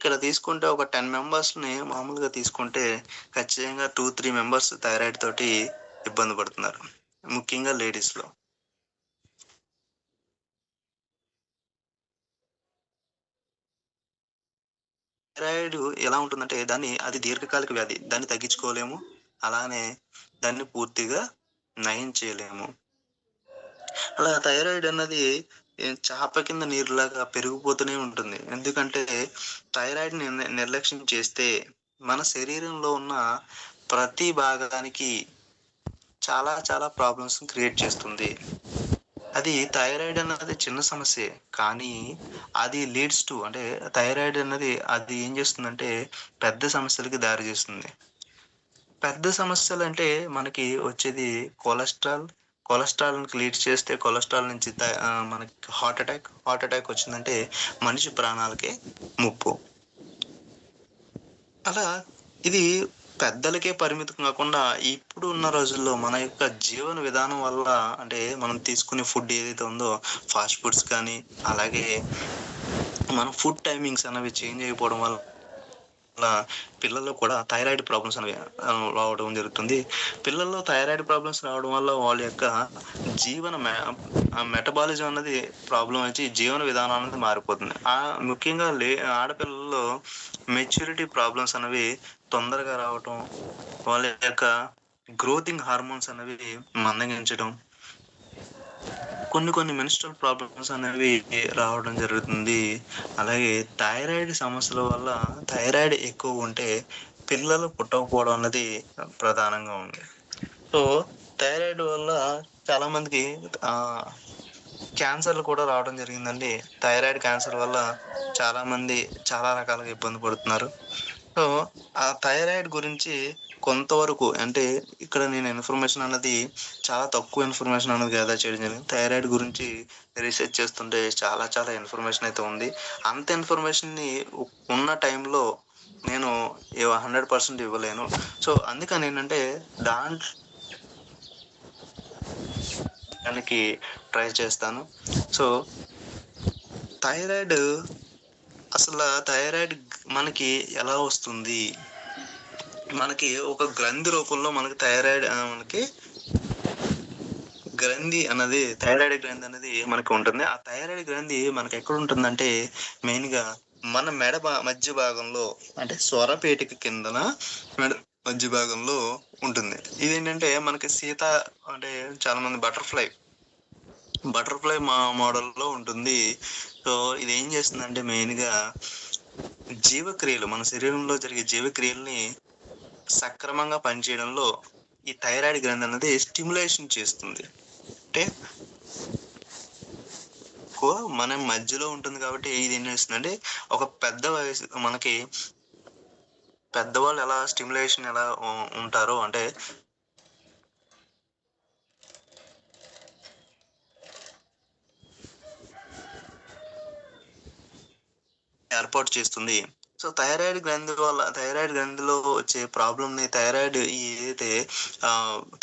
ఇక్కడ తీసుకుంటే ఒక 10 మెంబర్స్‌ని మామూలుగా తీసుకుంటే ఖచ్చితంగా 2, 3 మెంబర్స్ థైరాయిడ్ తోటి ఇబ్బంది పడుతున్నారు. ముఖ్యంగా లేడీస్‌లో. థైరాయిడ్ ఎలా ఉంటుందంటే అది దీర్ఘకాలిక వ్యాధి. దాన్ని తగ్గించుకోలేము. అలానే దాన్ని పూర్తిగా నయం చేయలేము. అలా థైరాయిడ్ అన్నది చాప కింద నీరులాగా పెరిగిపోతూనే ఉంటుంది. ఎందుకంటే థైరాయిడ్‌ని నిర్లక్ష్యం చేస్తే మన శరీరంలో ఉన్న ప్రతి భాగానికి చాలా చాలా ప్రాబ్లమ్స్‌ని క్రియేట్ చేస్తుంది. అది థైరాయిడ్ అన్నది చిన్న సమస్యే. కానీ అది లీడ్స్ టు అంటే థైరాయిడ్ అన్నది అది ఏం చేస్తుందంటే పెద్ద సమస్యలకి దారి తీస్తుంది. పెద్ద సమస్యలంటే మనకి వచ్చేది కొలెస్ట్రాల్. కొలెస్ట్రాల్‌కి లీడ్ చేస్తే కొలెస్ట్రాల్ నుంచి మనకి హార్ట్ అటాక్. హార్ట్ అటాక్ వచ్చిందంటే మనిషి ప్రాణాలకే ముప్పు. అలా ఇది పెద్దలకే పరిమితం కాకుండా ఇప్పుడు ఉన్న రోజుల్లో మన యొక్క జీవన విధానం వల్ల అంటే మనం తీసుకునే ఫుడ్ ఏదైతే ఉందో ఫాస్ట్ ఫుడ్స్ కానీ, అలాగే మన ఫుడ్ టైమింగ్స్ అనేవి చేంజ్ అయిపోవడం వల్ల పిల్లల్లో కూడా థైరాయిడ్ ప్రాబ్లమ్స్ అనేవి రావడం జరుగుతుంది. పిల్లల్లో థైరాయిడ్ ప్రాబ్లమ్స్ రావడం వల్ల వాళ్ళ యొక్క జీవన మె మెటబాలిజం అన్నది ప్రాబ్లమ్ వచ్చి జీవన విధానం అనేది మారిపోతుంది. ముఖ్యంగా ఆడపిల్లల్లో మెచ్యూరిటీ ప్రాబ్లమ్స్ అనేవి తొందరగా రావటం, వాళ్ళ యొక్క గ్రోతింగ్ హార్మోన్స్ అనేవి మందగించడం, కొన్ని కొన్ని మెన్‌స్ట్రువల్ ప్రాబ్లమ్స్ అనేవి రావడం జరుగుతుంది. అలాగే థైరాయిడ్ సమస్యల వల్ల థైరాయిడ్ ఎక్కువుంటే పిల్లలు పుట్టకపోవడం అన్నది ప్రధానంగా ఉంది. సో, థైరాయిడ్ వల్ల చాలామందికి ఆహ్, క్యాన్సర్‌లు కూడా రావడం జరిగిందండి. థైరాయిడ్ క్యాన్సర్ వల్ల చాలామంది చాలా రకాలుగా ఇబ్బంది పడుతున్నారు. సో, ఆ థైరాయిడ్ గురించి కొంతవరకు అంటే ఇక్కడ నేను ఇన్ఫర్మేషన్ అన్నది చాలా తక్కువ ఇన్ఫర్మేషన్ అనేది గ్యాదర్ చేయడం జరిగింది. థైరాయిడ్ గురించి రీసెర్చ్ చేస్తుంటే చాలా చాలా ఇన్ఫర్మేషన్ అయితే ఉంది. అంత ఇన్ఫర్మేషన్‌ని ఉన్న టైంలో నేను 100% ఇవ్వలేను. సో, అందుకనేంటంటే దానికి ట్రై చేస్తాను. సో, థైరాయిడ్ థైరాయిడ్ మనకి ఎలా వస్తుంది? మనకి ఒక గ్రంథి రూపంలో మనకి మనకి థైరాయిడ్ గ్రంథి అనేది మనకు ఉంటుంది. ఆ థైరాయిడ్ గ్రంథి మనకెక్కడుంటుందంటే మెయిన్‌గా మన మధ్య భాగంలో అంటే స్వరపేటిక కిందన మెడ మధ్య భాగంలో ఉంటుంది. ఇదేంటంటే మనకి అంటే చాలామంది బటర్‌ఫ్లై మోడల్‌లో ఉంటుంది. సో, ఇదేం చేస్తుందంటే మెయిన్‌గా మన శరీరంలో జరిగే జీవక్రియలని సక్రమంగా పనిచేయడంలో ఈ థైరాయిడ్ గ్రంథి అనేది స్టిమ్యులేషన్ చేస్తుంది. అంటే మన మధ్యలో ఉంటుంది కాబట్టి ఇదేం చేస్తుందంటే ఒక పెద్ద వయసు మనకి పెద్దవాళ్ళు ఎలా స్టిమ్యులేషన్ ఎలా ఉంటారో అంటే ఏర్పాటు చేస్తుంది. సో, థైరాయిడ్ గ్రంథిలో వచ్చే ప్రాబ్లమ్‌ని ఏదైతే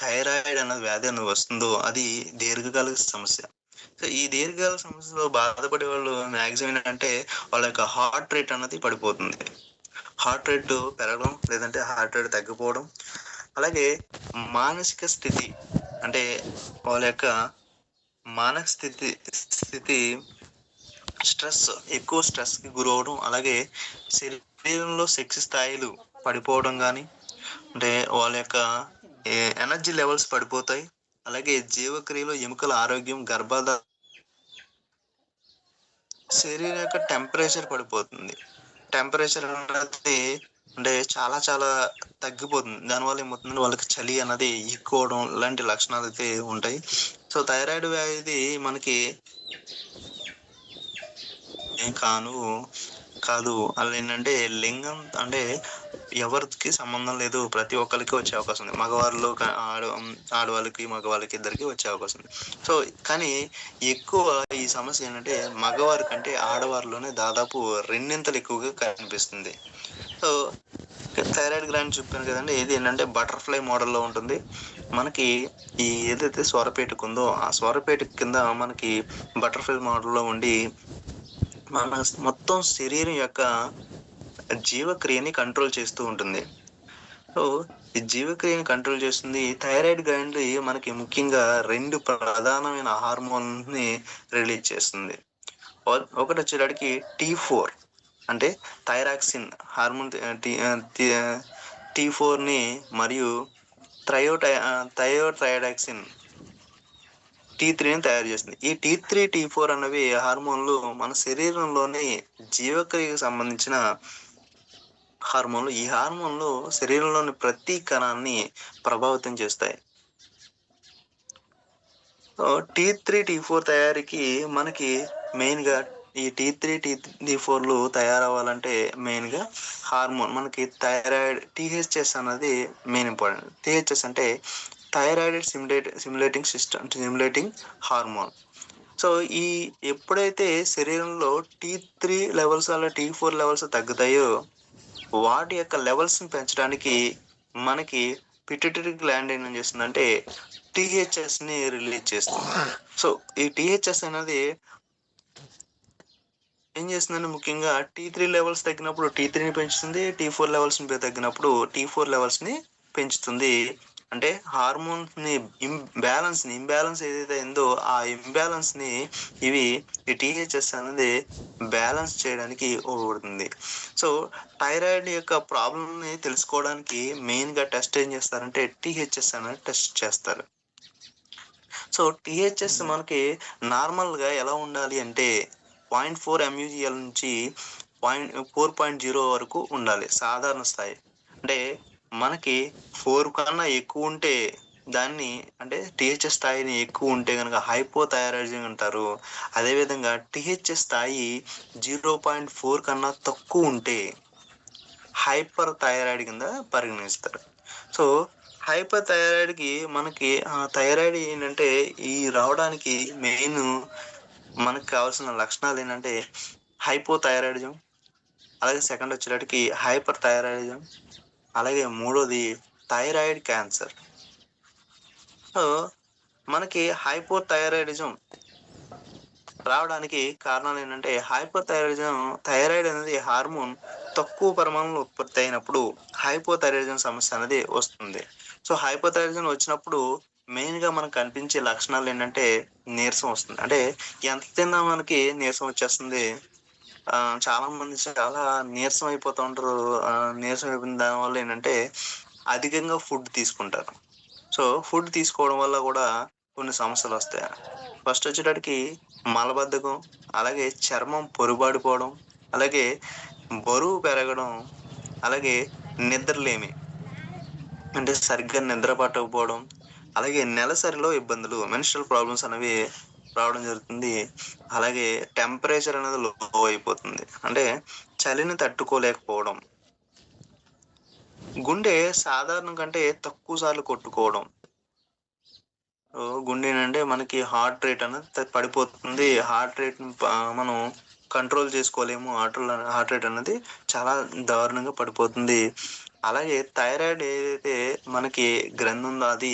థైరాయిడ్ అన్న వ్యాధి అనేది వస్తుందో అది దీర్ఘకాలిక సమస్య. సో, ఈ దీర్ఘకాలిక సమస్యతో బాధపడే వాళ్ళు మాక్సిమం ఏంటంటే వాళ్ళ యొక్క హార్ట్ రేట్ అన్నది పడిపోతుంది. హార్ట్ రేట్ పెరగడం, లేదంటే హార్ట్ రేట్ తగ్గిపోవడం. అలాగే మానసిక స్థితి అంటే వాళ్ళ యొక్క మానసిక స్థితి ఎక్కువ స్ట్రెస్‌కి గురవ్వడం, అలాగే శరీరంలో శక్తి స్థాయిలు పడిపోవడం గానీ, అంటే వాళ్ళ యొక్క ఎనర్జీ లెవెల్స్ పడిపోతాయి. అలాగే జీవక్రియలో ఎముకల ఆరోగ్యం, శరీరం యొక్క టెంపరేచర్ పడిపోతుంది. టెంపరేచర్ అనేది అంటే చాలా చాలా తగ్గిపోతుంది. దానివల్ల ఏమవుతుందంటే వాళ్ళకి చలి అన్నది ఎక్కువవడం ఇలాంటి లక్షణాలైతే ఉంటాయి. సో, థైరాయిడ్ వ్యాధి మనకి ఏం కాదు. ఆళ్ళేంటంటే లింగం అంటే ఎవరికి సంబంధం లేదు. ప్రతి ఒక్కళ్ళకి వచ్చే అవకాశం ఉంది. మగవారిలో ఆడవాళ్ళకి, మగవాళ్ళకి ఇద్దరికీ వచ్చే అవకాశం ఉంది. సో, కానీ ఎక్కువ ఈ సమస్య ఏంటంటే మగవారి కంటే ఆడవారిలోనే దాదాపు రెండింతలు ఎక్కువగా కనిపిస్తుంది. సో, థైరాయిడ్ గ్లాండ్ చెప్పాను కదండీ! ఇది ఏంటంటే బటర్‌ఫ్లై మోడల్‌లో ఉంటుంది. మనకి ఏదైతే స్వరపేటిక ఉందో, ఆ స్వరపేటిక కింద మనకి బటర్‌ఫ్లై మోడల్‌లో ఉండి మన మొత్తం శరీరం యొక్క జీవక్రియని కంట్రోల్ చేస్తూ ఉంటుంది. సో, ఈ జీవక్రియని కంట్రోల్ చేస్తుంది. థైరాయిడ్ గ్లాండ్ మనకి ముఖ్యంగా 2 ప్రధానమైన హార్మోన్‌ని రిలీజ్ చేస్తుంది. ఒకటొచ్చేటప్పటికి T4 అంటే థైరాక్సిన్ హార్మోన్ T4ని మరియు థయోథైరాక్సిన్ T3ని తయారు చేస్తుంది. ఈ T3, T4 అనేవి హార్మోన్‌లు మన శరీరంలోని జీవక్రియకు సంబంధించిన హార్మోన్‌లు. ఈ హార్మోన్‌లు శరీరంలోని ప్రతి కణాన్ని ప్రభావితం చేస్తాయి. T3, T4 తయారీకి మనకి మెయిన్‌గా ఈ T3, T4లు తయారవ్వాలంటే మెయిన్‌గా హార్మోన్ మనకి థైరాయిడ్ THS అన్నది మెయిన్ ఇంపార్టెంట్. THS అంటే థైరాయిడ్ స్టిమ్యులేటింగ్ హార్మోన్. సో, ఎప్పుడైతే శరీరంలో T3 లెవెల్స్ అలా T4 లెవెల్స్ తగ్గుతాయో వాటి యొక్క లెవెల్స్‌ని పెంచడానికి మనకి పిట్యూటరీ గ్లాండ్ ఏం చేస్తుందంటే THSని రిలీజ్ చేస్తుంది. సో, ఈ THS అనేది ఏం చేస్తుందంటే ముఖ్యంగా T3 లెవెల్స్ తగ్గినప్పుడు T3ని పెంచుతుంది. T4 లెవెల్స్‌ని తగ్గినప్పుడు T4 లెవెల్స్‌ని పెంచుతుంది. అంటే హార్మోన్స్‌ని ఇంబాలన్స్ ఏదైతే ఉందో ఆ ఇంబాలన్స్‌ని ఈ THS అనేది బ్యాలెన్స్ చేయడానికి ఉపయోగపడుతుంది. సో, థైరాయిడ్ యొక్క ప్రాబ్లమ్‌ని తెలుసుకోవడానికి మెయిన్‌గా టెస్ట్ ఏం చేస్తారంటే THS అనేది టెస్ట్ చేస్తారు. సో, THS మనకి నార్మల్‌గా ఎలా ఉండాలి అంటే 0.4 MUGL నుంచి 4.0 వరకు ఉండాలి సాధారణ స్థాయి. అంటే మనకి 4 కన్నా ఎక్కువ ఉంటే దాన్ని అంటే THS స్థాయిని ఎక్కువ ఉంటే గనక హైపోథైరాయిడిజం అంటారు. అదేవిధంగా THS స్థాయి 0.4 కన్నా తక్కువ ఉంటే హైపర్ థైరాయిడ్ కింద పరిగణిస్తారు. సో, హైపర్ థైరాయిడ్‌కి మనకి థైరాయిడ్ ఏంటంటే రావడానికి మనకు కావాల్సిన లక్షణాలు ఏంటంటే హైపోథైరాయిడిజం, అలాగే సెకండ్ వచ్చేటప్పటికి హైపర్ థైరాయిడిజం, అలాగే మూడోది థైరాయిడ్ క్యాన్సర్. సో, మనకి హైపోథైరాయిడిజం రావడానికి కారణాలు ఏంటంటే థైరాయిడ్ అనేది హార్మోన్ తక్కువ పరిమాణంలో ఉత్పత్తి అయినప్పుడు హైపోథైరాయిడిజం సమస్య అనేది వస్తుంది. సో, హైపోథైరాయిడిజం వచ్చినప్పుడు మెయిన్‌గా మనకు కనిపించే లక్షణాలు ఏంటంటే నీరసం వస్తుంది. అంటే ఎంత తిన్నా మనకి నీరసం వచ్చేస్తుంది. చాలా మంది చాలా నీరసం అయిపోతూ ఉంటారు. నీరసం అయిపోయిన దానివల్ల ఏంటంటే అధికంగా ఫుడ్ తీసుకుంటారు. సో, ఫుడ్ తీసుకోవడం వల్ల కూడా కొన్ని సమస్యలు వస్తాయి. ఫస్ట్ వచ్చేటప్పటికి మలబద్ధకం, అలాగే చర్మం పొరుబాడిపోవడం, అలాగే బరువు పెరగడం, అలాగే నిద్రలేమి అంటే సరిగ్గా నిద్ర పట్టకపోవడం, అలాగే నెలసరిలో ఇబ్బందులు మెన్స్ట్రుయల్ ప్రాబ్లమ్స్ అనేవి రావడం జరుగుతుంది. అలాగే టెంపరేచర్ అనేది లో అయిపోతుంది. అంటే చలిని తట్టుకోలేకపోవడం. గుండె సాధారణం కంటే తక్కువ సార్లు కొట్టుకోవడం. గుండె ఏంటంటే మనకి హార్ట్ రేట్ అనేది పడిపోతుంది. హార్ట్ రేట్‌ని మనం కంట్రోల్ చేసుకోలేము. హార్ట్ రేట్ అనేది చాలా దారుణంగా పడిపోతుంది. అలాగే థైరాయిడ్ ఏదైతే మనకి గ్రంథి ఉందో అది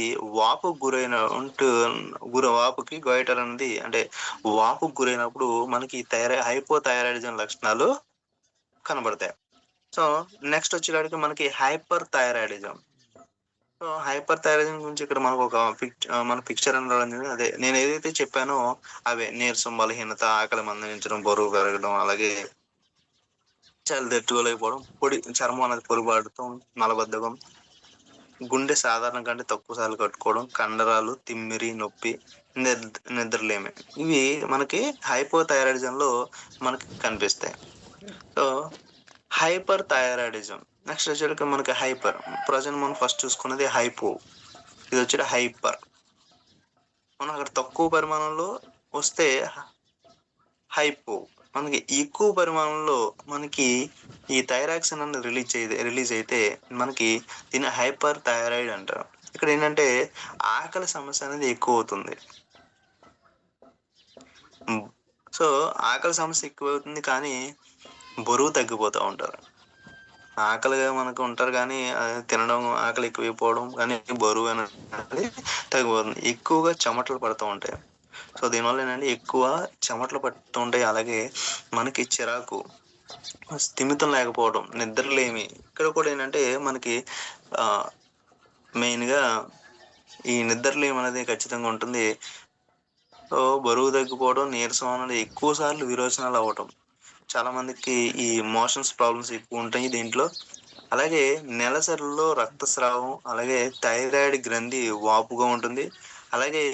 వాపుకి గొయిటర్ అనేది అంటే వాపుకి గురైనప్పుడు మనకి హైపోథైరాయిడిజం లక్షణాలు కనబడతాయి. సో, నెక్స్ట్ వచ్చేటప్పటికి మనకి hyper thyroidism. So, hyper thyroidism గురించి ఇక్కడ మనకు ఒక మన పిక్చర్ అని రావడం జరిగింది. అదే నేను ఏదైతే చెప్పానో అవే నీరసం, బలహీనత, ఆకలి మందగించడం, బరువు పెరగడం, అలాగే చలి తట్టుకోలేకపోవడం, చర్మం అనేది పొడిబారటం, మలబద్ధకం, గుండె సాధారణం కంటే తక్కువ సార్లు కట్టుకోవడం, కండరాలు, తిమ్మిరి, నొప్పి, నిద్రలేమి. ఇవి మనకి హైపోథైరాయిడిజంలో మనకి కనిపిస్తాయి. సో, హైపర్ థైరాయిడిజం నెక్స్ట్ వచ్చేసరికి మనకి మనం ఫస్ట్ చూసుకున్నది హైపో. ఇది వచ్చేటి హైపర్. మనం అక్కడ తక్కువ పరిమాణంలో వస్తే హైపో. మనకి ఎక్కువ పరిమాణంలో మనకి ఈ థైరాక్సిన్ అనేది రిలీజ్ అయితే మనకి దీన్ని హైపర్ థైరాయిడ్ అంటారు. ఇక్కడ ఏంటంటే ఆకలి సమస్య అనేది ఎక్కువ అవుతుంది. సో, ఆకలి సమస్య ఎక్కువ అవుతుంది కానీ బరువు తగ్గిపోతూ ఉంటారు. ఆకలిగా మనకు ఉంటారు కానీ తినడం ఆకలి ఎక్కువైపోవడం కానీ బరువు అనేది తగ్గిపోతుంది. ఎక్కువగా చెమటలు పడుతూ ఉంటాయి. సో, దీనివల్ల ఏంటంటే ఎక్కువ చెమటలు పడుతూ ఉంటాయి. అలాగే మనకి చిరాకు, స్థిమితం లేకపోవడం, నిద్రలేమి. ఇక్కడ కూడా ఏంటంటే మనకి మెయిన్‌గా ఈ నిద్రలేమి అనేది ఖచ్చితంగా ఉంటుంది. సో, బరువు తగ్గిపోవడం, నీరసం అనేది ఎక్కువ సార్లు విరోచనాలు అవ్వటం. చాలా మందికి ఈ మోషన్స్ ప్రాబ్లమ్స్ ఎక్కువుంటాయి దీంట్లో. అలాగే నెలసరిలో రక్తస్రావం, అలాగే థైరాయిడ్ గ్రంథి వాపుగా ఉంటుంది. అలాగే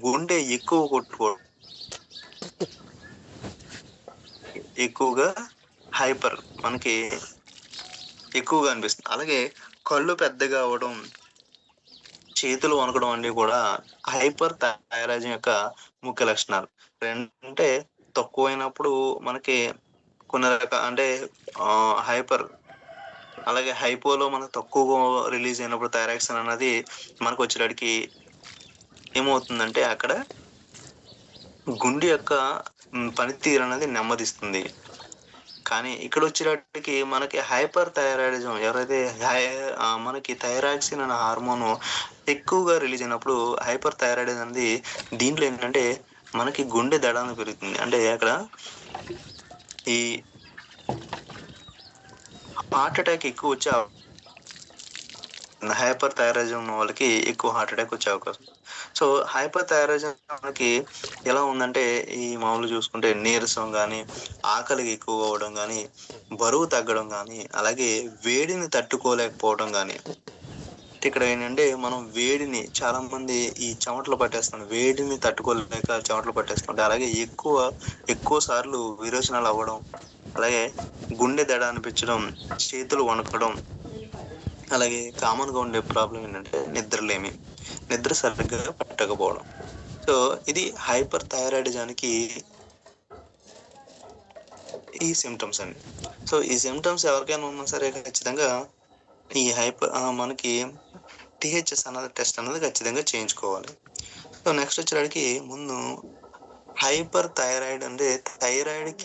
గుండె ఎక్కువ కొట్టుకోవడం, ఎక్కువగా హైపర్ మనకి ఎక్కువగా అనిపిస్తుంది. అలాగే కళ్ళు పెద్దగా అవ్వడం, చేతులు వణకడం అనేవి కూడా హైపర్ థైరాయిడిజం యొక్క ముఖ్య లక్షణాలు. అంటే తక్కువైనప్పుడు మనకి కొన్ని అంటే హైపర్, అలాగే హైపోలో మనకు తక్కువగా రిలీజ్ అయినప్పుడు థైరాక్సిన్ అన్నది మనకొచ్చేటడికి ఏమవుతుందంటే అక్కడ గుండె యొక్క పనితీరు అనేది నెమ్మదిస్తుంది. కానీ ఇక్కడొచ్చేటప్పటికి మనకి హైపర్ థైరాయిడిజం ఎవరైతే మనకి థైరాక్సిన్ అనే హార్మోను ఎక్కువగా రిలీజ్ అయినప్పుడు హైపర్ థైరాయిడిజం అనేది దీంట్లో ఏంటంటే మనకి గుండె దడాన పెరుగుతుంది. అంటే అక్కడ ఈ హార్ట్ అటాక్ ఎక్కువ వచ్చే హైపర్ థైరాయిడిజం ఉన్న వాళ్ళకి ఎక్కువ హార్ట్ అటాక్ వచ్చే అవకాశం. సో, హైపర్ థైరాయిడిజం మనకి ఎలా ఉందంటే ఈ మామూలుగా చూసుకుంటే నీరసం గానీ, ఆకలి ఎక్కువగా అవ్వడం గానీ, బరువు తగ్గడం గానీ, అలాగే వేడిని తట్టుకోలేకపోవడం గానీ, ఇక్కడ ఏంటంటే మనం వేడిని చాలా మంది ఈ చెమటలు పట్టేస్తున్నారు. వేడిని తట్టుకోలేక చెమటలు పట్టేస్తుంటారు. అలాగే ఎక్కువ సార్లు విరోచనాలు అవ్వడం, అలాగే గుండె దడ అనిపించడం, చేతులు వణకడం, అలాగే కామన్‌గా ఉండే ప్రాబ్లమ్ ఏంటంటే నిద్రలేమి. నిద్ర సరిగ్గా పట్టకపోవడం. సో, ఇది హైపర్ థైరాయిడిజానికి ఈ సింప్టమ్స్ అండి. సో, ఈ సింప్టమ్స్ ఎవరికైనా ఉన్నా సరే ఖచ్చితంగా ఈ మనకి టీహెచ్ఎస్ అన్నది టెస్ట్ అనేది ఖచ్చితంగా చేయించుకోవాలి. సో, నెక్స్ట్ వచ్చేటడికి ముందు హైపర్ థైరాయిడ్ అంటే థైరాయిడ్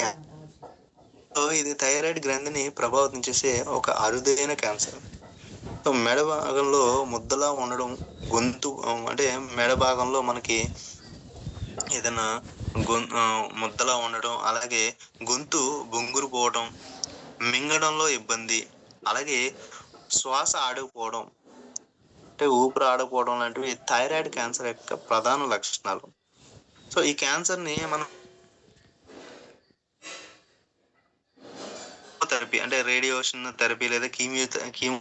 సో, ఇది థైరాయిడ్ గ్రంథిని ప్రభావితం చేసే ఒక అరుదైన క్యాన్సర్. సో, మెడ భాగంలో ముద్దలా ఉండడం, అంటే మెడ భాగంలో మనకి ఏదైనా ముద్దలా ఉండడం, అలాగే గొంతు బొంగురు పోవడం, మింగడంలో ఇబ్బంది, అలాగే శ్వాస ఆడకపోవడం, అంటే ఊపిరి ఆడకపోవడం లాంటివి థైరాయిడ్ క్యాన్సర్ యొక్క ప్రధాన లక్షణాలు. సో, ఈ క్యాన్సర్‌ని మనం థెరపీ అంటే రేడియేషన్ థెరపీ లేదా కీమో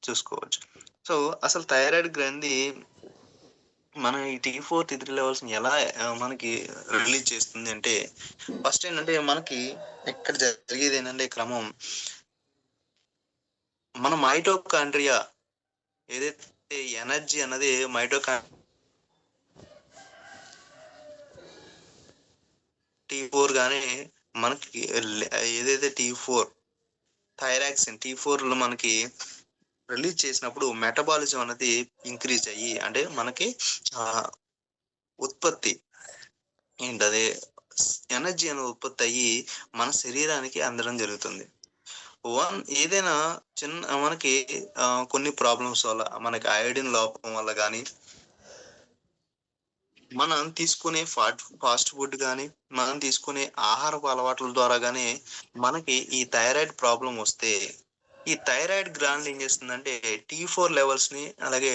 చూసుకోవచ్చు. సో, అసలు థైరాయిడ్ గ్రంథి మన ఈ T4, T3 లెవెల్స్‌ని ఎలా మనకి రిలీజ్ చేస్తుంది అంటే, ఫస్ట్ ఏంటంటే మనకి ఇక్కడ జరిగేదేంటంటే క్రమం మన మైటోకాండ్రియా ఏదైతే ఎనర్జీ అన్నది T4 గాని మనకి ఏదైతే T4 T4లో మనకి రిలీజ్ చేసినప్పుడు మెటబాలిజం అనేది ఇంక్రీజ్ అయ్యి అంటే మనకి ఉత్పత్తి ఏంటది ఎనర్జీ అనేది ఉత్పత్తి అయ్యి మన శరీరానికి అందడం జరుగుతుంది. ఏదైనా మనకి కొన్ని ప్రాబ్లమ్స్ వల్ల మనకి అయోడిన్ లోపం వల్ల గానీ, మనం తీసుకునే ఫాస్ట్ ఫుడ్ గానీ, మనం తీసుకునే ఆహారపు అలవాట్ల ద్వారా గానీ మనకి ఈ థైరాయిడ్ ప్రాబ్లమ్ వస్తే, ఈ థైరాయిడ్ గ్లాండ్ ఏం చేస్తుందంటే T4 లెవెల్స్‌ని అలాగే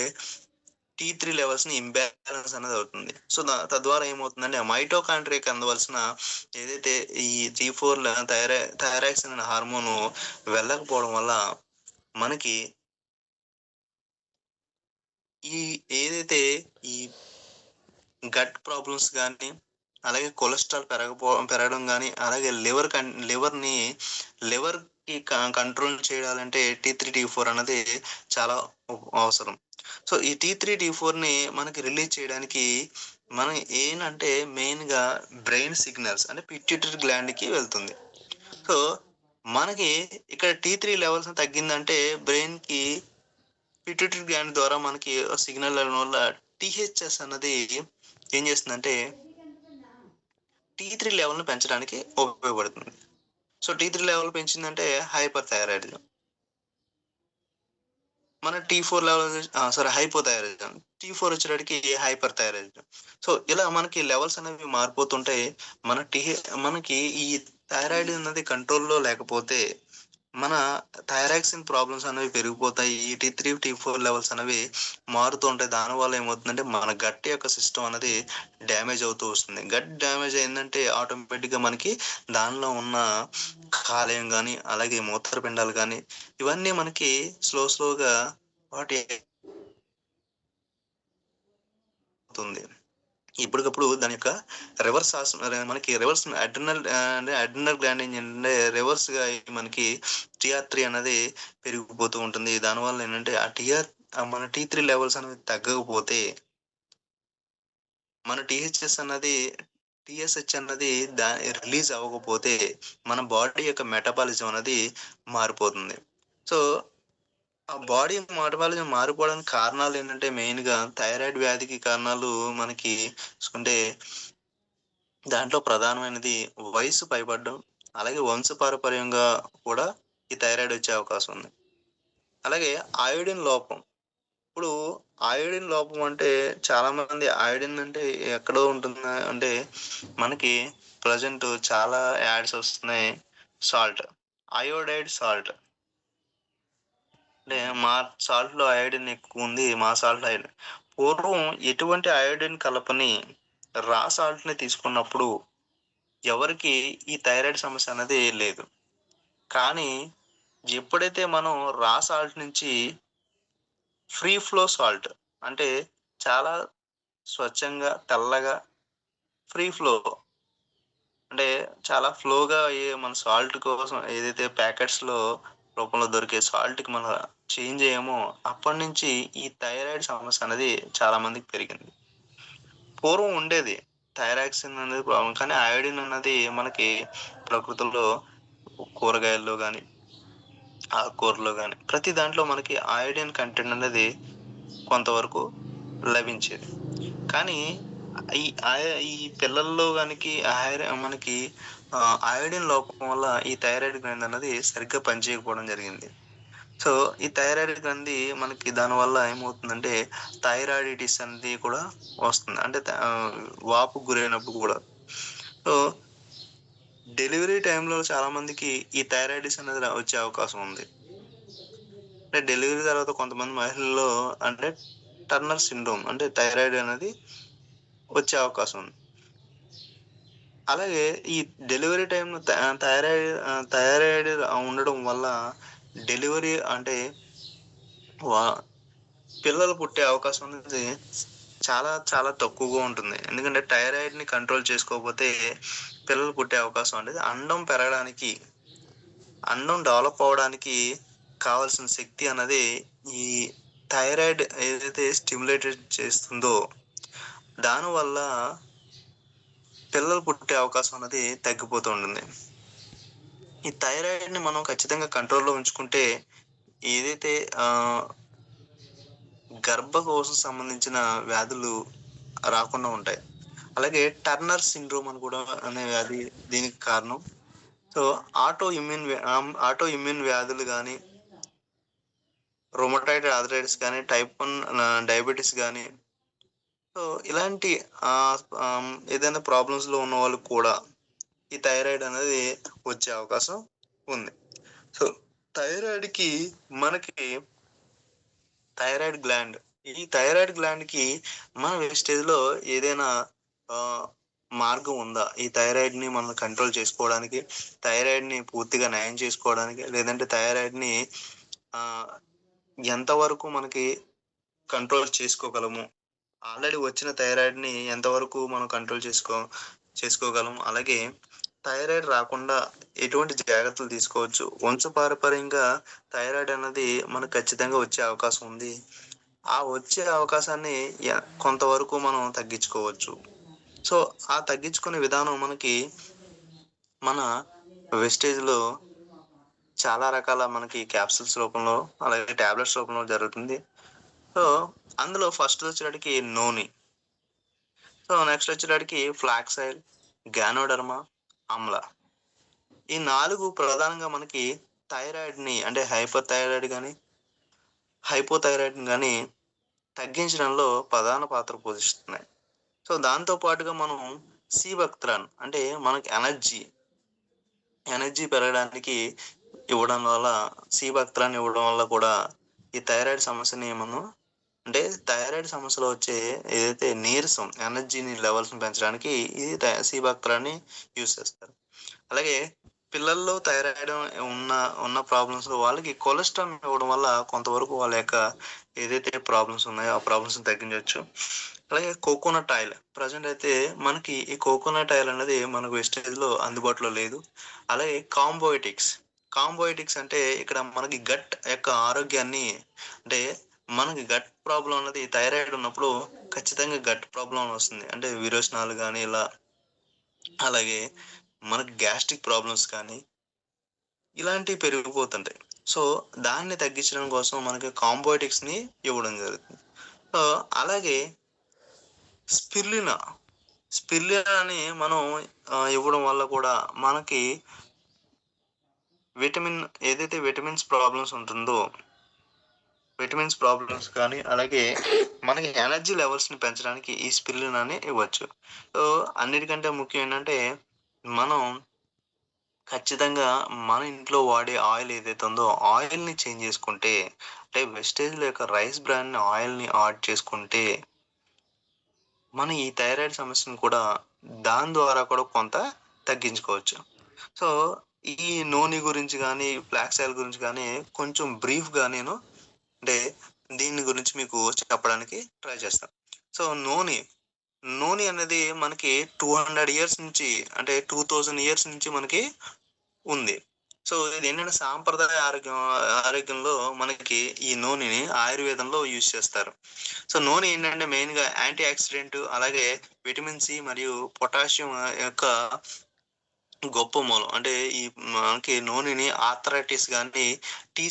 T3 లెవెల్స్‌ని ఇంబాలెన్స్ అనేది అవుతుంది. సో, తద్వారా ఏమవుతుందంటే మైటోకాండ్రియాకి అందవలసిన ఏదైతే ఈ T4 థైరాక్సిన్ అనే హార్మోను వెళ్ళకపోవడం వల్ల మనకి ఏదైతే ఈ గట్ ప్రాబ్లమ్స్ గానీ, అలాగే కొలెస్ట్రాల్ పెరగడం గానీ, అలాగే లివర్‌కి కంట్రోల్ చేయాలంటే T3, T4 అన్నది చాలా అవసరం. సో, ఈ T3, T4ని మనకి రిలీజ్ చేయడానికి మనం ఏంటంటే మెయిన్‌గా బ్రెయిన్ సిగ్నల్స్ అంటే పిట్యూటరీ గ్లాండ్‌కి వెళ్తుంది. సో, మనకి ఇక్కడ T3 లెవెల్స్ తగ్గిందంటే బ్రెయిన్‌కి పిట్యూటరీ గ్లాండ్ ద్వారా మనకి సిగ్నల్ వెళ్ళడం వల్ల టీహెచ్ఎస్ అన్నది ఏం చేస్తుందంటే T3 లెవెల్‌ని పెంచడానికి ఉపయోగపడుతుంది. సో T3 లెవెల్ పెంచిందంటే హైపర్ థైరాయిడిజం. మన T4 level sorry hypothyroidism. T4 వచ్చేటప్పటికి హైపర్ థైరాయిడిజం. సో ఇలా మనకి లెవెల్స్ అనేవి మారిపోతుంటాయి. మన టీ మనకి ఈ థైరాయిడ్ అన్నది కంట్రోల్‌లో లేకపోతే మన థైరాక్సిన్ ప్రాబ్లమ్స్ అనేవి పెరిగిపోతాయి. ఈ T3, T4 లెవెల్స్ అనేవి మారుతూ ఉంటాయి. దానివల్ల ఏమవుతుందంటే మన గట్ యొక్క సిస్టమ్ అనేది డ్యామేజ్ అవుతూ వస్తుంది. గట్ డ్యామేజ్ అయిందంటే ఆటోమేటిక్‌గా మనకి దానిలో ఉన్న కాలేయం గాని, అలాగే మూత్రపిండాలు గాని ఇవన్నీ మనకి స్లోగా వాటి అవుతుంది. ఇప్పటికప్పుడు దాని యొక్క మనకి రివర్స్ అంటే అడ్రినల్ గ్లాండ్ ఏంటంటే రివర్స్‌గా మనకి టీఆర్3 అనేది పెరిగిపోతూ ఉంటుంది. దానివల్ల ఏంటంటే మన T3 లెవెల్స్ అనేవి తగ్గకపోతే మన టీఎస్‌హెచ్ అన్నది రిలీజ్ అవ్వకపోతే మన బాడీ యొక్క మెటబాలిజం అనేది మారిపోతుంది. సో ఆ బాడీ మెటబాలిజం మారిపోవడానికి కారణాలేంటంటే మెయిన్‌గా థైరాయిడ్ వ్యాధికి కారణాలు మనకి చూసుకుంటే దాంట్లో ప్రధానమైనది వయస్సు పైబడ్డం, అలాగే వంశపారపర్యంగా కూడా ఈ థైరాయిడ్ వచ్చే అవకాశం ఉంది. అలాగే అయోడిన్ లోపం. ఇప్పుడు అయోడిన్ లోపం అంటే చాలామంది అయోడిన్ అంటే ఎక్కడో ఉంటుందా అంటే మనకి ప్రెజెంట్ చాలా యాడ్స్ వస్తున్నాయి. సాల్ట్. Iodide salt. అంటే మా సాల్ట్‌లో అయోడిన్ ఎక్కువుంది. మా సాల్ట్‌లో అయోడిన్ పూర్వం ఎటువంటి అయోడిన్ కలపని రా సాల్ట్‌ని తీసుకున్నప్పుడు ఎవరికీ ఈ థైరాయిడ్ సమస్య అనేది లేదు. కానీ ఎప్పుడైతే మనం రా సాల్ట్ నుంచి ఫ్రీ ఫ్లో సాల్ట్ అంటే చాలా స్వచ్ఛంగా, తెల్లగా ఫ్రీ ఫ్లో అంటే చాలా ఫ్లోగా మన సాల్ట్ కోసం ఏదైతే ప్యాకెట్స్‌లో రూపంలో దొరికే సాల్ట్‌కి మనం చేంజ్ అయ్యామో అప్పటినుంచి ఈ థైరాయిడ్ సమస్య అనేది చాలా మందికి పెరిగింది. పూర్వం ఉండేది. థైరాక్సిన్ అనేది ప్రాబ్లమ్. కానీ అయోడిన్ అన్నది మనకి ప్రకృతిలో కూరగాయల్లో గాని, ఆకుకూరల్లో గాని ప్రతి దాంట్లో మనకి అయోడిన్ కంటెంట్ అనేది కొంతవరకు లభించేది. కానీ ఈ పిల్లల్లో గనకి మనకి అయోడిన్ లోపం వల్ల ఈ థైరాయిడ్ గ్రంథి అన్నది సరిగ్గా పనిచేయకపోవడం జరిగింది. సో, ఈ థైరాయిడ్ గ్రంథి మనకి దానివల్ల ఏమవుతుందంటే థైరాయిడిటిస్ అనేది కూడా వస్తుంది. అంటే వాపుకు గురైనప్పుడు కూడా. సో, డెలివరీ టైమ్‌లో చాలా మందికి ఈ థైరాయిటిస్ అనేది వచ్చే అవకాశం ఉంది. అంటే డెలివరీ తర్వాత కొంతమంది మహిళల్లో అంటే టర్నర్ సిండ్రోమ్ అంటే థైరాయిడ్ అనేది వచ్చే అవకాశం ఉంది. అలాగే ఈ డెలివరీ టైమ్‌లో థైరాయిడ్ ఉండడం వల్ల డెలివరీ అంటే వా పిల్లలు పుట్టే అవకాశం అనేది చాలా చాలా తక్కువగా ఉంటుంది. ఎందుకంటే థైరాయిడ్‌ని కంట్రోల్ చేసుకోకపోతే పిల్లలు పుట్టే అవకాశం అనేది అండం డెవలప్ అవ్వడానికి కావాల్సిన శక్తి అన్నది ఈ థైరాయిడ్ ఏదైతే స్టిమ్యులేటెడ్ చేస్తుందో దానివల్ల పిల్లలు పుట్టే అవకాశం అనేది తగ్గిపోతూ ఉంటుంది. ఈ థైరాయిడ్‌ని మనం ఖచ్చితంగా కంట్రోల్‌లో ఉంచుకుంటే ఏదైతే గర్భకోశం సంబంధించిన వ్యాధులు రాకుండా ఉంటాయి. అలాగే టర్నర్ సిండ్రోమ్ అని కూడా అనే వ్యాధి దీనికి కారణం. సో, ఆటో ఇమ్యూన్ వ్యాధులు గాని, రొమటాయిడ్ ఆర్థరైటిస్ గాని, టైప్ 1 డయాబెటిస్ గాని, సో ఇలాంటి ఏదైనా ప్రాబ్లమ్స్‌లో ఉన్న వాళ్ళకి కూడా ఈ థైరాయిడ్ అనేది వచ్చే అవకాశం ఉంది. సో, థైరాయిడ్‌కి మనకి థైరాయిడ్ గ్లాండ్. ఈ థైరాయిడ్ గ్లాండ్‌కి మన వెస్టేజ్‌లో ఏదైనా ఆహ్, మార్గం ఉందా? ఈ థైరాయిడ్‌ని మనం కంట్రోల్ చేసుకోవడానికి, థైరాయిడ్‌ని పూర్తిగా నయం చేసుకోవడానికి, లేదంటే థైరాయిడ్‌ని ఆహ్, ఎంతవరకు మనకి కంట్రోల్ చేసుకోగలము? ఆల్రెడీ వచ్చిన థైరాయిడ్‌ని ఎంతవరకు మనం కంట్రోల్ చేసుకోగలం? అలాగే థైరాయిడ్ రాకుండా ఎటువంటి జాగ్రత్తలు తీసుకోవచ్చు? వంశపారపర్యంగా థైరాయిడ్ అన్నది మనకు ఖచ్చితంగా వచ్చే అవకాశం ఉంది. ఆ వచ్చే అవకాశాన్ని కొంతవరకు మనం తగ్గించుకోవచ్చు. సో, ఆ తగ్గించుకునే విధానం మనకి మన వెస్టేజ్‌లో చాలా రకాల మనకి క్యాప్సూల్స్ రూపంలో, అలాగే టాబ్లెట్స్ రూపంలో జరుగుతుంది. సో, అందులో ఫస్టొచ్చేటప్పటికి నోని. సో, నెక్స్ట్ వచ్చేటప్పటికి ఫ్లాక్స్ ఆయిల్, గానోడర్మా, ఆమ్లా. ఈ 4 ప్రధానంగా మనకి థైరాయిడ్‌ని అంటే హైపర్ థైరాయిడ్ గాని, హైపోథైరాయిడ్‌ని గాని తగ్గించడంలో ప్రధాన పాత్ర పోషిస్తున్నాయి. సో, దాంతో పాటుగా మనం సీబక్త్రాన్ అంటే మనకి ఎనర్జీ పెరగడానికి ఇవ్వడం వల్ల సీబక్త్రాన్ ఇవ్వడం వల్ల కూడా ఈ థైరాయిడ్ సమస్యని మనం అంటే థైరాయిడ్ సమస్యలో వచ్చే ఏదైతే నీరసం ఎనర్జీని లెవెల్స్‌ని పెంచడానికి ఈ సీబక్త్రాన్ని యూజ్ చేస్తారు. అలాగే పిల్లల్లో థైరాయిడ్ ఉన్న ఉన్న ప్రాబ్లమ్స్ వాళ్ళకి కొలెస్ట్రాల్ ఇవ్వడం వల్ల కొంతవరకు వాళ్ళ యొక్క ఏదైతే ప్రాబ్లమ్స్ ఉన్నాయో ఆ ప్రాబ్లమ్స్‌ని తగ్గించొచ్చు. అలాగే కోకోనట్ ఆయిల్ ప్రెజెంట్ అయితే మనకి ఈ కోకోనట్ ఆయిల్ అనేది మనకు వెస్టేజ్‌లో అందుబాటులో లేదు. అలాగే కాంబోయోటిక్స్ అంటే ఇక్కడ మనకి గట్ యొక్క ఆరోగ్యాన్ని అంటే మనకి గట్ ప్రాబ్లమ్ అన్నది థైరాయిడ్ ఉన్నప్పుడు ఖచ్చితంగా గట్ ప్రాబ్లమ్ వస్తుంది. అంటే విరోచనాలు గాని ఇలా అలాగే మనకి గ్యాస్ట్రిక్ ప్రాబ్లమ్స్ కానీ ఇలాంటివి పెరిగిపోతుంటాయి. సో, దాన్ని తగ్గించడం కోసం మనకి కాంబోయోటిక్స్‌ని ఇవ్వడం జరుగుతుంది. సో, అలాగే స్పిరులినా, స్పిరులినాని మనం ఇవ్వడం వల్ల కూడా మనకి విటమిన్ ఏదైతే విటమిన్స్ ప్రాబ్లమ్స్ కానీ, అలాగే మనకి ఎనర్జీ లెవెల్స్‌ని పెంచడానికి ఈ స్పిరులినాని ఇవ్వచ్చు. సో, అన్నిటికంటే ముఖ్యం ఏంటంటే, మనం ఖచ్చితంగా మన ఇంట్లో వాడే ఆయిల్ ఏదైతే ఉందో, ఆయిల్‌ని చేంజ్ చేసుకుంటే, అంటే వెస్టేజ్‌లో యొక్క రైస్ బ్రాన్ ఆయిల్‌ని యాడ్ చేసుకుంటే, మన ఈ థైరాయిడ్ సమస్యను కూడా దాని ద్వారా కూడా కొంత తగ్గించుకోవచ్చు. సో, ఈ నూనె గురించి గానీ, ఫ్లాక్స్ ఆయిల్ గురించి గానీ కొంచెం బ్రీఫ్‌గా నేను అంటే దీని గురించి మీకు చెప్పడానికి ట్రై చేస్తాను. సో, నూనె అనేది మనకి 200 ఇయర్స్ నుంచి అంటే 2000 ఇయర్స్ నుంచి మనకి ఉంది. సో, ఇదేంటంటే సాంప్రదాయ ఆరోగ్యంలో మనకి ఈ నూనెని ఆయుర్వేదంలో యూజ్ చేస్తారు. సో, నూనె ఏంటంటే మెయిన్‌గా యాంటీ ఆక్సిడెంట్ అలాగే విటమిన్ సి మరియు పొటాషియం యొక్క గొప్ప మూలం. అంటే ఈ మనకి నూనెని ఆర్థరైటిస్ గాని, టీ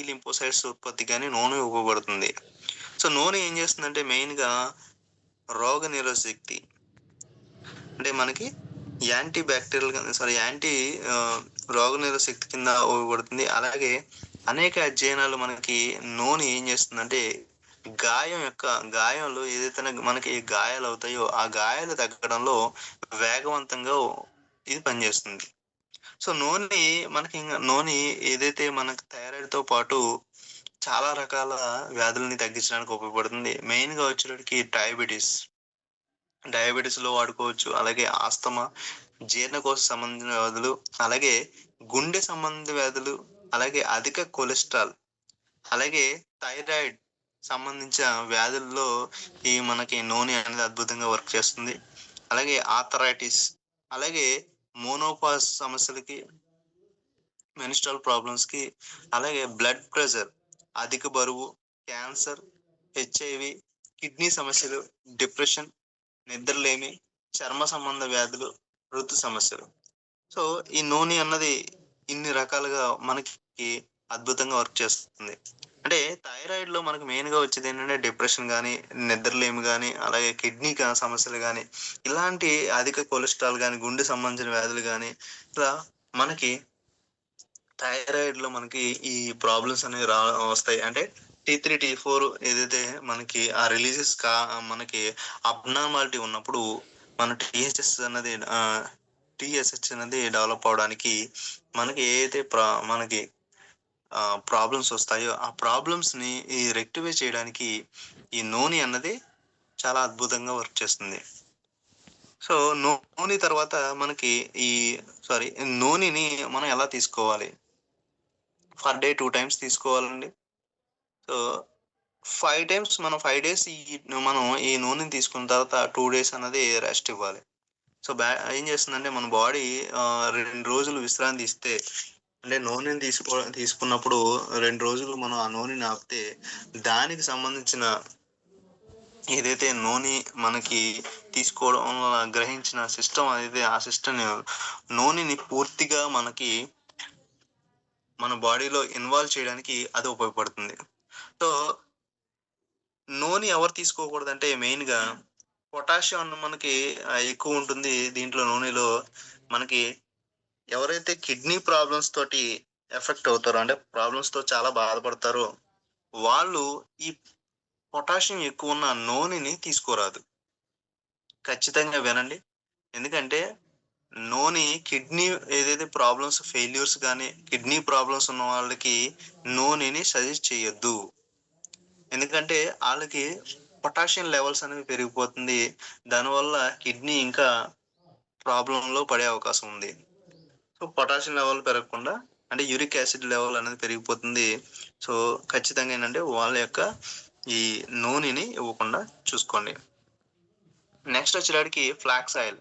లింఫోసైట్స్ ఉత్పత్తికి గాని నూనె ఉపయోగపడుతుంది. సో, నూనె ఏం చేస్తుందంటే మెయిన్‌గా రోగనిరోధక శక్తి అంటే మనకి యాంటీ బ్యాక్టీరియల్ యాంటీ రోగనిరోధక శక్తి కింద ఉపయోగపడుతుంది. అలాగే అనేక అధ్యయనాలు మనకి నూనె ఏం చేస్తుందంటే గాయంలో ఏదైతే మనకి గాయాలవుతాయో, ఆ గాయాలు తగ్గడంలో వేగవంతంగా ఇది పనిచేస్తుంది. సో, నూనె ఏదైతే మనకు థైరాయిడ్‌తో పాటు చాలా రకాల వ్యాధుల్ని తగ్గించడానికి ఉపయోగపడుతుంది. మెయిన్‌గా వచ్చేటప్పటికి డయాబెటిస్‌లో వాడుకోవచ్చు. అలాగే ఆస్తమా, జీర్ణకోశ సంబంధించిన వ్యాధులు, అలాగే గుండె సంబంధిత వ్యాధులు, అలాగే అధిక కొలెస్ట్రాల్, అలాగే థైరాయిడ్ సంబంధించిన వ్యాధుల్లో ఈ మనకి నూనె అనేది అద్భుతంగా వర్క్ చేస్తుంది. అలాగే ఆర్థరైటిస్, అలాగే మోనోపాజ్ సమస్యలకి, మెన్‌స్ట్రువల్ ప్రాబ్లమ్స్‌కి, అలాగే బ్లడ్ ప్రెషర్, అధిక బరువు, క్యాన్సర్, హెచ్ఐవి, కిడ్నీ సమస్యలు, డిప్రెషన్, నిద్రలేమి, చర్మ సంబంధ వ్యాధులు, ఋతు సమస్యలు. సో, ఈ నూనె అన్నది ఇన్ని రకాలుగా మనకి అద్భుతంగా వర్క్ చేస్తుంది. అంటే థైరాయిడ్‌లో మనకు మెయిన్‌గా వచ్చేదేంటంటే డిప్రెషన్ గాని, నిద్రలేమి గాని, అలాగే కిడ్నీ సమస్యలు గాని, ఇలాంటి అధిక కొలెస్ట్రాల్ గాని, గుండె సంబంధించిన వ్యాధులు గాని, ఇలా మనకి థైరాయిడ్‌లో మనకి ఈ ప్రాబ్లమ్స్ అనేవి వస్తాయి. అంటే టీ3, టీ4 ఏదైతే మనకి ఆ మనకి అబ్నార్మాలిటీ ఉన్నప్పుడు మన టీఎస్‌హెచ్ అనేది డెవలప్ అవ్వడానికి మనకి ఏదైతే మనకి ప్రాబ్లమ్స్ వస్తాయో, ఆ ప్రాబ్లమ్స్‌ని రెక్టిఫై చేయడానికి ఈ నూనె అన్నది చాలా అద్భుతంగా వర్క్ చేస్తుంది. సో, నూనె తర్వాత మనకి ఈ నూనెని మనం ఎలా తీసుకోవాలి? పర్ డే 2 టైమ్స్ తీసుకోవాలండి. సో, 5 డేస్ మనం ఈ నూనెని తీసుకున్న తర్వాత 2 డేస్ అన్నది రెస్ట్ ఇవ్వాలి. సో, ఏం చేస్తుందంటే మన బాడీ 2 రోజులు విశ్రాంతి ఇస్తే అంటే నూనెని తీసుకున్నప్పుడు 2 రోజులు మనం ఆ నూనెని ఆపితే దానికి సంబంధించిన ఏదైతే నూనె మనకి తీసుకోవడం వల్ల గ్రహించిన సిస్టమ్ అనేది ఆ సిస్టమ్ నూనెని పూర్తిగా మన బాడీలో ఇన్వాల్వ్ చేయడానికి అది ఉపయోగపడుతుంది. సో, నూనె ఎవరు తీసుకోకూడదంటే మెయిన్‌గా పొటాషియం మనకి ఎక్కువ ఉంటుంది దీంట్లో నూనెలో. మనకి ఎవరైతే కిడ్నీ ప్రాబ్లమ్స్ తోటి ఎఫెక్ట్ అవుతారో, అంటే ప్రాబ్లమ్స్ తో చాలా బాధపడతారో, వాళ్ళు ఈ పొటాషియం ఎక్కువ ఉన్న నూనెని తీసుకోరాదు. ఖచ్చితంగా వినండి. ఎందుకంటే నూనె కిడ్నీ ఏదైతే ప్రాబ్లమ్స్ ఫెయిల్యూర్స్ గాని, కిడ్నీ ప్రాబ్లమ్స్ ఉన్న వాళ్ళకి నూనెని సజెస్ట్ చేయొద్దు. ఎందుకంటే ఆళ్ళకి పొటాషియం లెవెల్స్ అనేవి పెరిగిపోతుంది. దానివల్ల కిడ్నీ ఇంకా ప్రాబ్లమ్‌లో పడే అవకాశం ఉంది. సో, పొటాషియం లెవెల్ పెరగకుండా, అంటే యూరిక్ యాసిడ్ లెవెల్ అనేది పెరిగిపోతుంది. సో, ఖచ్చితంగా ఏంటంటే వాళ్ళ యొక్క ఈ నూనెని ఇవ్వకుండా చూసుకోండి. నెక్స్ట్ వచ్చేటప్పటికి ఫ్లాక్స్ ఆయిల్.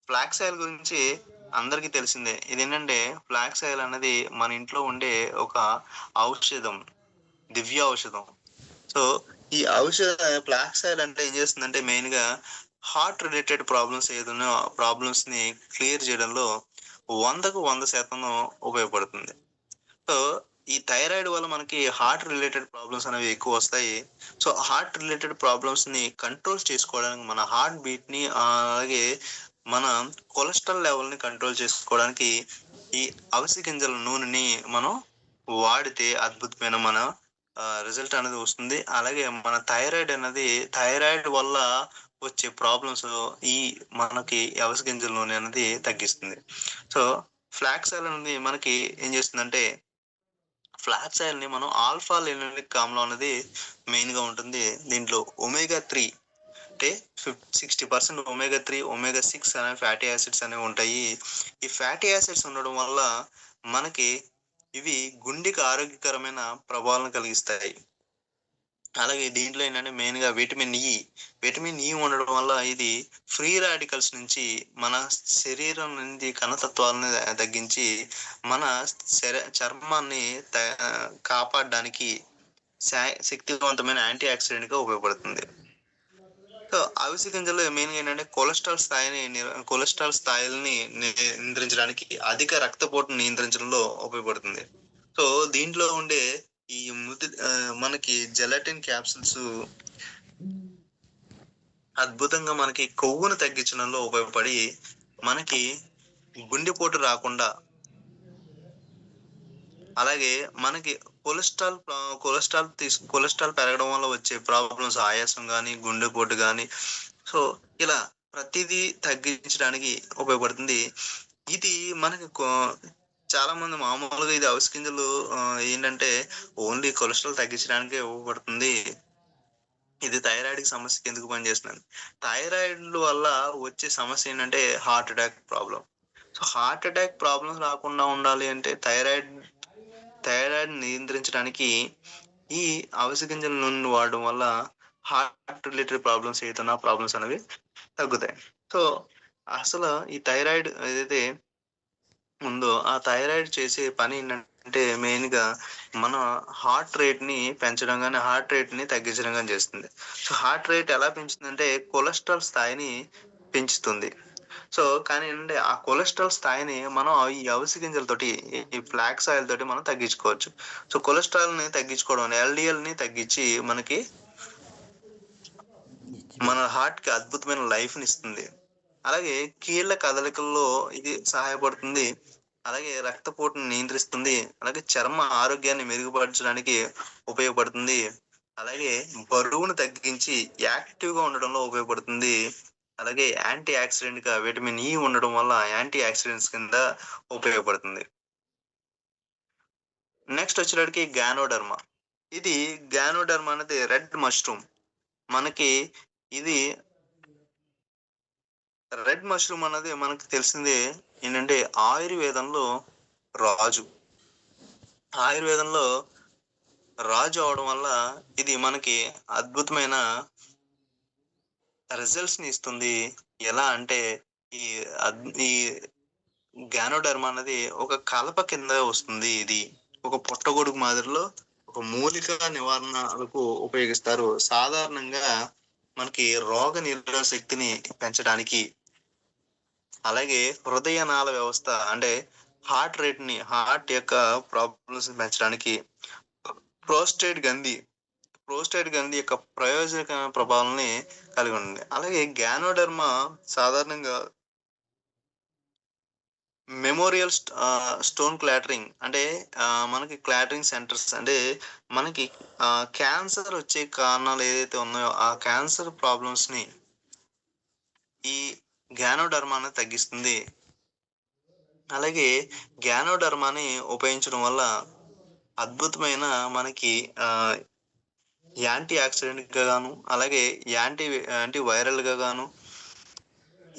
ఫ్లాక్స్ ఆయిల్ గురించి అందరికీ తెలిసిందే. ఇదేంటంటే ఫ్లాక్స్ ఆయిల్ అనేది మన ఇంట్లో ఉండే ఒక ఔషధం. దివ్య ఔషధం. సో, ఈ ఫ్లాక్స్ ఆయిల్ అంటే ఏం చేస్తుందంటే మెయిన్‌గా హార్ట్ రిలేటెడ్ ప్రాబ్లమ్స్ ఏదున్నా ప్రాబ్లమ్స్‌ని క్లియర్ చేయడంలో 100కు 100% ఉపయోగపడుతుంది. సో, ఈ థైరాయిడ్ వల్ల మనకి హార్ట్ రిలేటెడ్ ప్రాబ్లమ్స్ అనేవి ఎక్కువొస్తాయి. సో, హార్ట్ రిలేటెడ్ ప్రాబ్లమ్స్‌ని కంట్రోల్ చేసుకోవడానికి మన హార్ట్ బీట్‌ని అలాగే మన కొలెస్ట్రాల్ లెవెల్‌ని కంట్రోల్ చేసుకోవడానికి ఈ అవిసె గింజల నూనెని మనం వాడితే అద్భుతమైన రిజల్ట్ అనేది వస్తుంది. అలాగే మన థైరాయిడ్ వల్ల వచ్చే ప్రాబ్లమ్స్ ఈ మనకి అవిసె గింజల నూనె అనేది తగ్గిస్తుంది. సో, ఫ్లాక్స్ ఆయిల్ అనేది మనకి ఏం చేస్తుందంటే ఫ్లాక్స్ ఆయిల్‌ని మనం ఆల్ఫా లినోలిక్ ఆమ్లం అనేది మెయిన్‌గా ఉంటుంది. దీంట్లో ఒమేగా 3 అంటే 60% ఒమేగా 3, ఒమేగా 6 అనే ఫ్యాటీ యాసిడ్స్ అనేవి ఉంటాయి. ఈ ఫ్యాటీ యాసిడ్స్ ఉండడం వల్ల మనకి ఇవి గుండెకి ఆరోగ్యకరమైన ప్రభావాలను కలిగిస్తాయి. అలాగే దీంట్లో ఏంటంటే మెయిన్‌గా విటమిన్ ఇ. విటమిన్ ఇ ఉండడం వల్ల ఇది ఫ్రీ రాడికల్స్ నుంచి మన శరీరం నుండి కణతత్వాలను తగ్గించి మన చర్మాన్ని కాపాడడానికి శక్తివంతమైన యాంటీ ఆక్సిడెంట్‌గా ఉపయోగపడుతుంది. సో, అవిసె గింజలు మెయిన్‌గా ఏంటంటే కొలెస్ట్రాల్ స్థాయిలని నియంత్రించడానికి, అధిక రక్తపోటును నియంత్రించడంలో ఉపయోగపడుతుంది. సో, దీంట్లో ఉండే ఈ మనకి జెలటిన్ క్యాప్సూల్స్ అద్భుతంగా మనకి కొవ్వును తగ్గించడంలో ఉపయోగపడి, మనకి గుండెపోటు రాకుండా, అలాగే మనకి కొలెస్ట్రాల్ పెరగడం వల్ల వచ్చే ప్రాబ్లమ్స్ ఆయాసం గాని, గుండెపోటు గాని, సో, ఇలా ప్రతీదీ తగ్గించడానికి ఉపయోగపడుతుంది. ఇది మనకి చాలామంది మామూలుగా ఇది అవిసె గింజలు ఏంటంటే ఓన్లీ కొలెస్ట్రాల్ తగ్గించడానికే ఉపయోగపడుతుంది. ఇది థైరాయిడ్ సమస్యకి ఎందుకు పనిచేస్తుందని. థైరాయిడ్ వల్ల వచ్చే సమస్య ఏంటంటే heart attack problem. So, heart attack problems రాకుండా ఉండాలి అంటే థైరాయిడ్ నియంత్రించడానికి ఈ అవిసె గింజల నూనెని వాడడం వల్ల హార్ట్ రిలేటెడ్ ప్రాబ్లమ్స్ ఏదైనా ప్రాబ్లమ్స్ అనేవి తగ్గుతాయి. సో, అసలు ఈ థైరాయిడ్ ఏదైతే ఉందో ఆ థైరాయిడ్ చేసే పని ఏంటంటే మెయిన్‌గా మన హార్ట్ రేట్‌ని పెంచడం గాని, హార్ట్ రేట్‌ని తగ్గించడం గాని చేస్తుంది. సో, హార్ట్ రేట్ ఎలా పెంచుతుందంటే కొలెస్ట్రాల్ స్థాయిని పెంచుతుంది. సో, కానీ ఏంటంటే ఆ కొలెస్ట్రాల్ స్థాయిని మనం ఈ అవిసె గింజలతోటి, ఈ ఫ్లాక్స్ ఆయిల్ తోటి మనం తగ్గించుకోవచ్చు. సో, కొలెస్ట్రాల్‌ని తగ్గించుకోవడం వల్ల ఎల్‌డీఎల్‌ని తగ్గించి మనకి మన హార్ట్‌కి అద్భుతమైన లైఫ్‌నిస్తుంది. అలాగే కీళ్ళ కదలికల్లో ఇది సహాయపడుతుంది. అలాగే రక్తపోటుని నియంత్రిస్తుంది. అలాగే చర్మ ఆరోగ్యాన్ని మెరుగుపరచడానికి ఉపయోగపడుతుంది. అలాగే బరువును తగ్గించి యాక్టివ్‌గా ఉండడంలో ఉపయోగపడుతుంది. అలాగే యాంటీ ఆక్సిడెంట్‌గా విటమిన్ ఇ ఉండడం వల్ల యాంటీ ఆక్సిడెంట్స్ కింద ఉపయోగపడుతుంది. నెక్స్ట్ వచ్చేటప్పటికి గ్యానోడర్మా. ఇది గ్యానోడర్మా అనేది రెడ్ మష్రూమ్. మనకి ఇది రెడ్ మష్రూమ్ అన్నది మనకు తెలిసిందే ఏంటంటే ఆయుర్వేదంలో రాజు. ఆయుర్వేదంలో రాజు అవడం వల్ల ఇది మనకి అద్భుతమైన రిజల్ట్స్‌ని ఇస్తుంది. ఎలా అంటే ఈ ఈ గ్యానోడర్మా అన్నది ఒక కలప కింద వస్తుంది ఇది. ఒక పుట్టగొడుగు మాదిరిలో ఒక మూలిక నివారణకు ఉపయోగిస్తారు. సాధారణంగా మనకి రోగనిరోధక శక్తిని పెంచడానికి, అలాగే హృదయనాళ వ్యవస్థ అంటే హార్ట్ యొక్క ప్రాబ్లమ్స్‌ని పెంచడానికి, ప్రోస్టేట్ గ్రంథి యొక్క ప్రయోజనకరమైన ప్రభావాల్ని కలిగి ఉంది. అలాగే గ్యానోడర్మా సాధారణంగా మెమోరియల్ స్టోన్ క్లాటరింగ్ అంటే మనకి క్లాటరింగ్ సెంటర్స్ అంటే మనకి క్యాన్సర్ వచ్చే కారణాలు ఏదైతే ఉన్నాయో ఆ క్యాన్సర్ ప్రాబ్లమ్స్ని ఈ గ్యానోడర్మా అనేది తగ్గిస్తుంది. అలాగే గ్యానోడర్మాని ఉపయోగించడం వల్ల అద్భుతమైన మనకి యాంటీ ఆక్సిడెంట్గా గాను అలాగే యాంటీ వైరల్గా గాను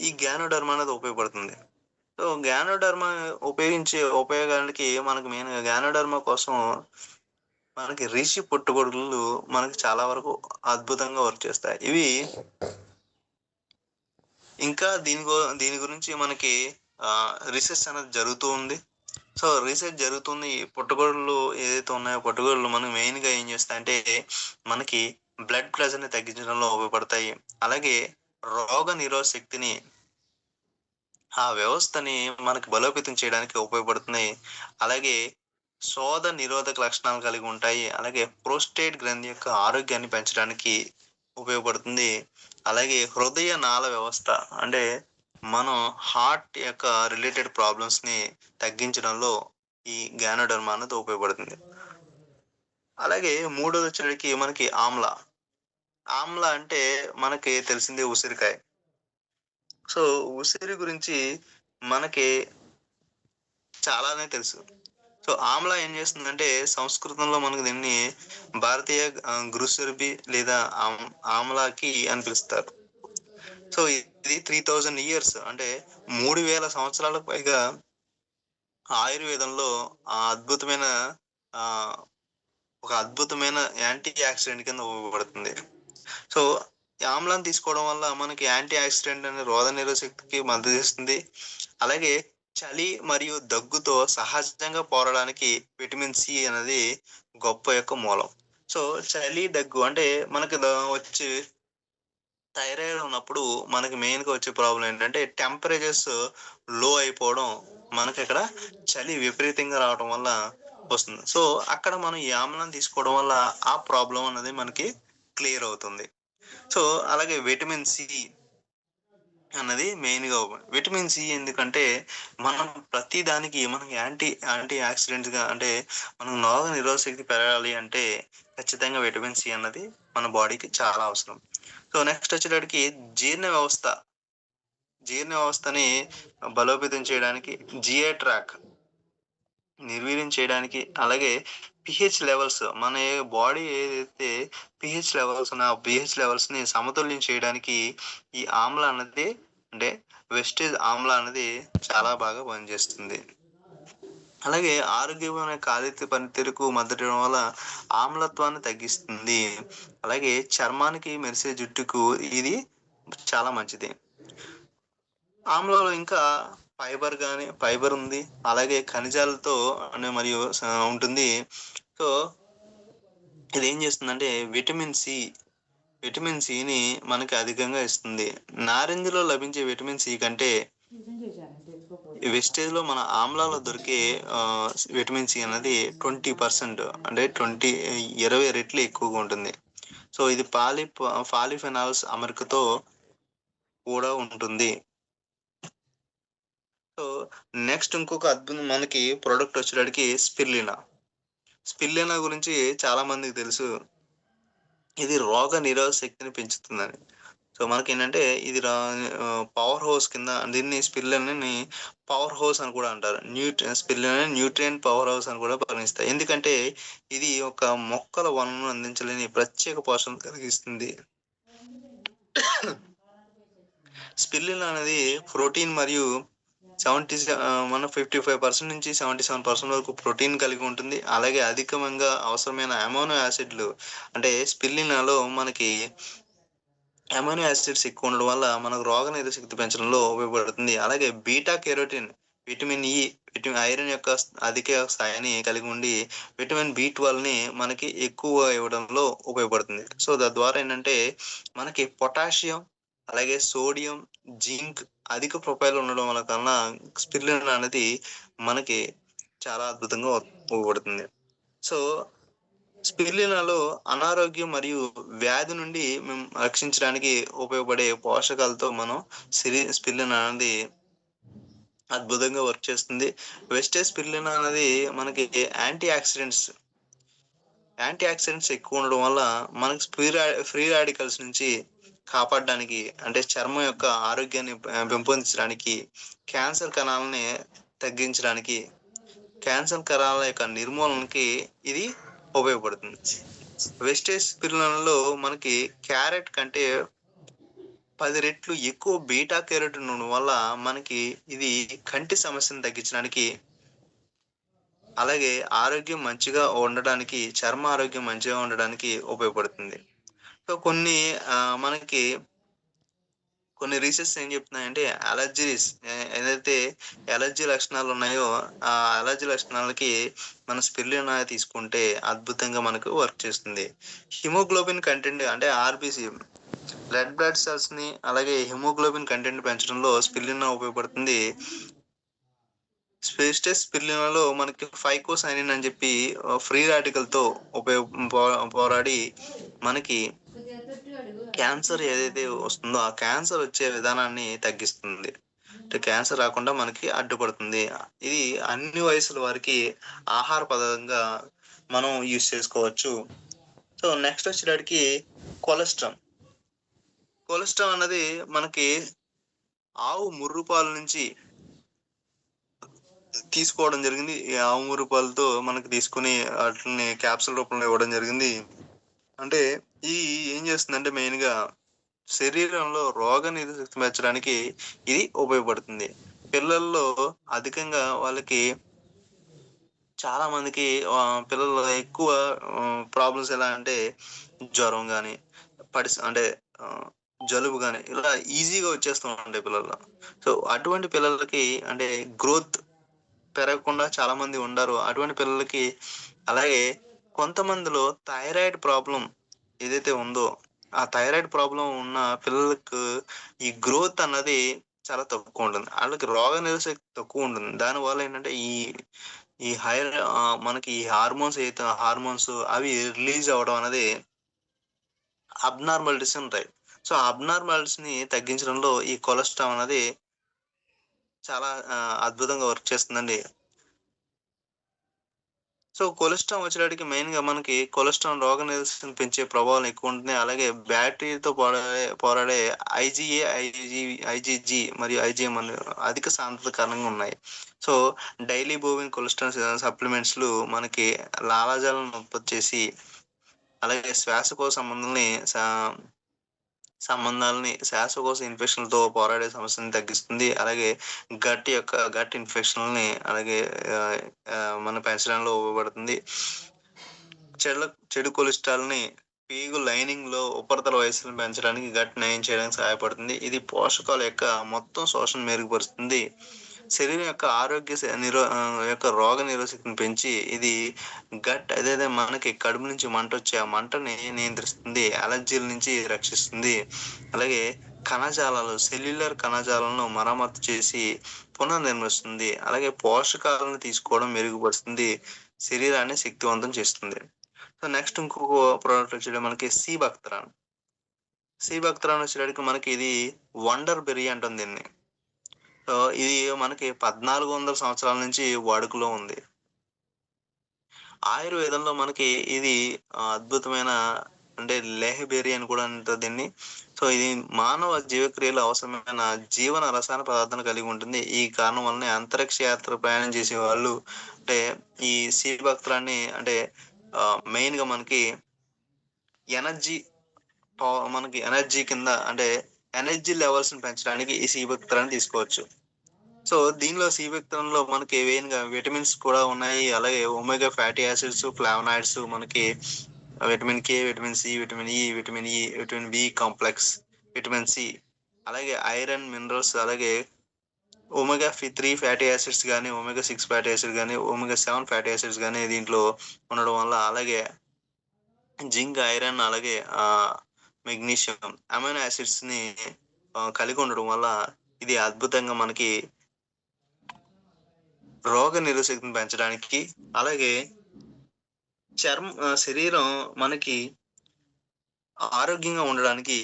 ఈ గ్యానోడర్మా అనేది ఉపయోగపడుతుంది. సో గ్యానోడర్మా ఉపయోగించే ఉపయోగానికి మనకు మెయిన్గా గ్యానోడర్మా కోసం మనకి రిషి పుట్టుగొడుగులు మనకి చాలా వరకు అద్భుతంగా వర్క్ చేస్తాయి. ఇవి ఇంకా దీని గురించి మనకి రీసెర్చ్ అనేది జరుగుతూ ఉంది. సో రీసెర్చ్ జరుగుతుంది. పుట్టగొడుగులు ఏదైతే ఉన్నాయో పుట్టగొడుగులు మనం మెయిన్గా ఏం చేస్తాయంటే మనకి బ్లడ్ ప్రెషర్ని తగ్గించడంలో ఉపయోగపడతాయి. అలాగే రోగ నిరోధక శక్తిని ఆ వ్యవస్థని మనకి బలోపేతం చేయడానికి ఉపయోగపడుతున్నాయి. అలాగే శోధ నిరోధక లక్షణాలు కలిగి ఉంటాయి. అలాగే ప్రోస్టేట్ గ్రంథి యొక్క ఆరోగ్యాన్ని పెంచడానికి ఉపయోగపడుతుంది. అలాగే హృదయ నాళ వ్యవస్థ అంటే మనం హార్ట్ యొక్క రిలేటెడ్ ప్రాబ్లమ్స్ని తగ్గించడంలో ఈ గ్యానోడర్మా అనేది ఉపయోగపడుతుంది. అలాగే మూడోది వచ్చేటికి మనకి ఆమ్లా. ఆమ్లా అంటే మనకి తెలిసిందే ఉసిరికాయ. సో ఉసిరి గురించి మనకి చాలానే తెలుసు. సో ఆమ్లా ఏం చేస్తుందంటే సంస్కృతంలో మనకు దీన్ని భారతీయ గురుసురభి లేదా ఆమ్లాకి అని పిలుస్తారు. సో ఇది 3000 ఇయర్స్ అంటే 3000 సంవత్సరాలకు పైగా ఆయుర్వేదంలో అద్భుతమైన ఒక అద్భుతమైన యాంటీ ఆక్సిడెంట్ కింద ఉపయోగపడుతుంది. సో ఈ ఆమ్లాన్ని తీసుకోవడం వల్ల మనకి యాంటీ ఆక్సిడెంట్ అనే రోగ నిరోధక శక్తికి మద్దతు ఇస్తుంది. అలాగే చలి మరియు దగ్గుతో సహజంగా పోరాడడానికి విటమిన్ సి అనేది గొప్ప యొక్క మూలం. సో చలి దగ్గు అంటే మనకి వచ్చి థైరాయిడ్ ఉన్నప్పుడు మనకి మెయిన్గా వచ్చే ప్రాబ్లం ఏంటంటే టెంపరేచర్స్ లో అయిపోవడం, మనకి ఇక్కడ చలి విపరీతంగా రావడం వల్ల వస్తుంది. సో అక్కడ మనం ఈ ఆమ్లాన్ని తీసుకోవడం వల్ల ఆ ప్రాబ్లం అనేది మనకి క్లియర్ అవుతుంది. సో అలాగే విటమిన్ సి అన్నది మెయిన్గా విటమిన్ సి ఎందుకంటే మనం ప్రతి దానికి మనకి యాంటీ ఆక్సిడెంట్స్గా అంటే మనం రోగ నిరోధక శక్తి పెరగాలి అంటే ఖచ్చితంగా విటమిన్ సి అన్నది మన బాడీకి చాలా అవసరం. సో నెక్స్ట్ వచ్చేటప్పటికి జీర్ణ వ్యవస్థని బలోపేతం చేయడానికి జిఐ ట్రాక్ నిర్వీర్యం చేయడానికి అలాగే పిహెచ్ లెవెల్స్ మన బాడీ ఏదైతే పిహెచ్ లెవెల్స్ ఉన్న పిహెచ్ లెవెల్స్ని సమతుల్యం చేయడానికి ఈ ఆమ్ల అన్నది అంటే వెస్టేజ్ ఆమ్ల అనేది చాలా బాగా పనిచేస్తుంది. అలాగే ఆరోగ్యమైన కాలిత్య పనితీరుకు మద్దతు ఇవ్వడం వల్ల ఆమ్లత్వాన్ని తగ్గిస్తుంది. అలాగే చర్మానికి మెరిసే జుట్టుకు ఇది చాలా మంచిది. ఆమ్లలో ఇంకా ఫైబర్ ఉంది. అలాగే ఖనిజాలతో మరియు ఉంటుంది. సో ఇది ఏం చేస్తుందంటే విటమిన్ సిని మనకి అధికంగా ఇస్తుంది. నారింజలో లభించే విటమిన్ సి కంటే వెస్టేజ్లో మన ఆమ్లాలో దొరికే విటమిన్ సి అనేది 20% అంటే 20 రెట్లు ఎక్కువగా ఉంటుంది. సో ఇది పాలిఫెనాల్స్ అమరికతో కూడా ఉంటుంది. సో నెక్స్ట్ ఇంకొక అద్భుతం మనకి ప్రోడక్ట్ వచ్చేటికి స్పిర్లినా గురించి చాలా మందికి తెలుసు. ఇది రోగ నిరోధక శక్తిని పెంచుతుందని. సో మనకి ఏంటంటే ఇది పవర్ హౌస్ కింద దీన్ని స్పిర్లినాని పవర్ హౌస్ అని కూడా అంటారు. స్పిర్లినా న్యూట్రియంట్ పవర్ హౌస్ అని కూడా పరిగణిస్తాయి. ఎందుకంటే ఇది ఒక మొక్కల వనరులను అందించలేని ప్రత్యేక పోషణ కలిగిస్తుంది. స్పిర్లినా అనేది ప్రోటీన్ మరియు 55% నుంచి 77% వరకు ప్రోటీన్ కలిగి ఉంటుంది. అలాగే అధికంగా అవసరమైన అమైనో యాసిడ్లు అంటే స్పిర్లినాలో మనకి అమైనో యాసిడ్స్ ఎక్కువ ఉండడం వల్ల మనకు రోగ నిరోధక శక్తి పెంచడంలో ఉపయోగపడుతుంది. అలాగే beta carotene vitamin E iron యొక్క అధిక స్థాయిని కలిగి ఉండి విటమిన్ B12ని మనకి ఎక్కువ ఇవ్వడంలో ఉపయోగపడుతుంది. సో తద్వారా ఏంటంటే మనకి పొటాషియం అలాగే సోడియం జింక్ అధిక ప్రొఫైల్ ఉండడం వల్ల కన్నా స్పిర్లినా అనేది మనకి చాలా అద్భుతంగా ఉపయోగపడుతుంది. సో స్పిర్లినాలో అనారోగ్యం మరియు వ్యాధి నుండి మేము రక్షించడానికి ఉపయోగపడే పోషకాలతో మనం స్పిర్లినా అనేది అద్భుతంగా వర్క్ చేస్తుంది. వెస్టేజ్ స్పిరులినా అనేది మనకి యాంటీ ఆక్సిడెంట్స్ యాంటీ ఆక్సిడెంట్స్ ఎక్కువ ఉండడం వల్ల మనకి ఫ్రీ రాడికల్స్ నుంచి కాపాడడానికి, అంటే చర్మం యొక్క ఆరోగ్యాన్ని పెంపొందించడానికి, క్యాన్సర్ కణాలని తగ్గించడానికి, క్యాన్సర్ కణాల యొక్క నిర్మూలనకి ఇది ఉపయోగపడుతుంది. వెస్టేజ్ స్పిరులినాలో మనకి క్యారెట్ కంటే 10 రెట్లు ఎక్కువ బీటా కెరోటిన్ ఉండడం వల్ల మనకి ఇది కంటి సమస్యను తగ్గించడానికి, అలాగే ఆరోగ్యం మంచిగా ఉండడానికి, చర్మ ఆరోగ్యం మంచిగా ఉండడానికి ఉపయోగపడుతుంది. సో మనకి కొన్ని రీసెర్చ్ ఏం చెప్తున్నాయంటే ఏదైతే అలర్జీ లక్షణాలు ఉన్నాయో ఆ అలర్జీ లక్షణాలకి మన స్పిరులినా తీసుకుంటే అద్భుతంగా మనకు వర్క్ చేస్తుంది. హిమోగ్లోబిన్ కంటెంట్ అంటే ఆర్బిసి, రెడ్ బ్లడ్ సెల్స్ ని అలాగే హిమోగ్లోబిన్ కంటెంట్ పెంచడంలో స్పిరులినా ఉపయోగపడుతుంది. వెస్టేజ్ స్పిరులినాలో మనకి ఫైకోసైనిన్ అని చెప్పి ఫ్రీ రాడికల్ తో పోరాడి మనకి క్యాన్సర్ ఏదైతే వస్తుందో ఆ క్యాన్సర్ వచ్చే విధానాన్ని తగ్గిస్తుంది. అంటే క్యాన్సర్ రాకుండా మనకి అడ్డుపడుతుంది. ఇది అన్ని వయసుల వారికి ఆహార పదార్థంగా మనం యూజ్ చేసుకోవచ్చు. సో నెక్స్ట్ వచ్చేటప్పటికి కొలెస్ట్రాల్. కొలెస్ట్రాల్ అన్నది మనకి ఆవు ముర్రు పాల నుంచి తీసుకోవడం జరిగింది. ఈ ఆవు ముర్రు పాలతో మనకి తీసుకొని వాటిని క్యాప్సూల్ రూపంలో ఇవ్వడం జరిగింది. అంటే ఈ ఏం చేస్తుందంటే మెయిన్ గా శరీరంలో రోగ నిరోధక శక్తి పెంచడానికి ఇది ఉపయోగపడుతుంది. పిల్లల్లో అధికంగా వాళ్ళకి చాలా మందికి పిల్లల్లో ఎక్కువ ప్రాబ్లమ్స్ ఎలా అంటే జ్వరం గాని అంటే జలుబు గాని ఇలా ఈజీగా వచ్చేస్తూ ఉంటాయి పిల్లల్లో. సో అటువంటి పిల్లలకి అంటే గ్రోత్ పెరగకుండా చాలా మంది ఉండరు. అటువంటి పిల్లలకి, అలాగే కొంతమందిలో థైరాయిడ్ ప్రాబ్లం ఏదైతే ఉందో ఆ థైరాయిడ్ ప్రాబ్లం ఉన్న పిల్లలకు ఈ గ్రోత్ అన్నది చాలా తక్కువ ఉంటుంది. వాళ్ళకి రోగ నిరోధక శక్తి తక్కువ ఉంటుంది. దానివల్ల ఏంటంటే ఈ ఈ మనకి ఈ హార్మోన్స్ అవి రిలీజ్ అవ్వడం అనేది అబ్నార్మాలిటీస్ ఉంటాయి. సో అబ్నార్మాలిటీస్ ని తగ్గించడంలో ఈ కొలెస్ట్రాల్ అనేది చాలా అద్భుతంగా వర్క్ చేస్తుందండి. సో కొలెస్ట్రాల్ వచ్చేటప్పటికి మెయిన్ గా మనకి కొలెస్ట్రాల్ రోగ నిరోధకతను పెంచే ప్రభావం ఎక్కువ ఉంటుంది. అలాగే బ్యాటరీతో పోరాడే ఐజీజీ మరియు ఐజీఎం అనే అధిక సాంద్రత కారణంగా ఉన్నాయి. So daily bovine cholesterol supplements మనకి లాలాజాలను ఉత్పత్తి చేసి, అలాగే శ్వాసకోశ సంబంధాలని శ్వాసకోశ ఇన్ఫెక్షన్లతో పోరాడే సమస్యని తగ్గిస్తుంది. అలాగే గట్ ఇన్ఫెక్షన్లని అలాగే మన పెంచడంలో ఉపయోగపడుతుంది. చెడు కొలెస్ట్రాల్ ని పేగు లైనింగ్ లో ఉపరితల వయస్సును పెంచడానికి, గట్ నయం చేయడానికి సహాయపడుతుంది. ఇది పోషకాల యొక్క మొత్తం శోషణ మెరుగుపరుస్తుంది. శరీరం యొక్క రోగ నిరోధకతను పెంచి ఇది గట్ ఏదైతే మనకి కడుపు నుంచి మంట వచ్చే ఆ మంటని నియంత్రిస్తుంది. అలర్జీల నుంచి రక్షిస్తుంది. అలాగే సెల్యులర్ కణజాలను మరమ్మతు చేసి పునర్నిర్మిస్తుంది. అలాగే పోషకాలను తీసుకోవడం మెరుగుపరుస్తుంది. శరీరాన్ని శక్తివంతం చేస్తుంది. సో నెక్స్ట్ ఇంకొక ప్రోడక్ట్ వచ్చేటప్పుడు మనకి సీబక్తరాన్ వచ్చేటప్పటికి మనకి ఇది వండర్ బెర్రీ అంటుంది దీన్ని. సో ఇది మనకి 1400 సంవత్సరాల నుంచి వాడుకలో ఉంది. ఆయుర్వేదంలో మనకి ఇది అద్భుతమైన అంటే లేహబెర్రీ అని కూడా అంటారు దీన్ని. సో ఇది మానవ జీవక్రియలో అవసరమైన జీవన రసాయన పదార్థాలు కలిగి ఉంటుంది. ఈ కారణం వల్లనే అంతరిక్ష యాత్ర ప్రయాణం చేసే వాళ్ళు అంటే ఈ సీబక్తరాన్ని అంటే మెయిన్ గా మనకి ఎనర్జీ కింద అంటే ఎనర్జీ లెవెల్స్ ని పెంచడానికి ఈ సీబక్తరాన్ని తీసుకోవచ్చు. సో దీనిలో సీబక్తరంలో మనకి మెయిన్ గా విటమిన్స్ కూడా ఉన్నాయి. అలాగే ఒమేగా ఫ్యాటీ యాసిడ్స్, ఫ్లావనాయిడ్స్, మనకి vitamin K, vitamin C, vitamin E, vitamin B complex, vitamin C, అలాగే ఐరన్, మినరల్స్, అలాగే ఒమేగా 3 ఫ్యాటీ యాసిడ్స్ కానీ, ఒమేగా 6 ఫ్యాటీ యాసిడ్ కానీ, ఒమేగా 7 ఫ్యాటీ యాసిడ్స్ కానీ దీంట్లో ఉండడం వల్ల, అలాగే జింక్, ఐరన్, అలాగే మెగ్నీషియం, అమైనో యాసిడ్స్ ని కలిగి ఉండడం వల్ల ఇది అద్భుతంగా మనకి రోగ నిరోధకతను పెంచడానికి, అలాగే శరీరం మనకి ఆరోగ్యంగా ఉండడానికి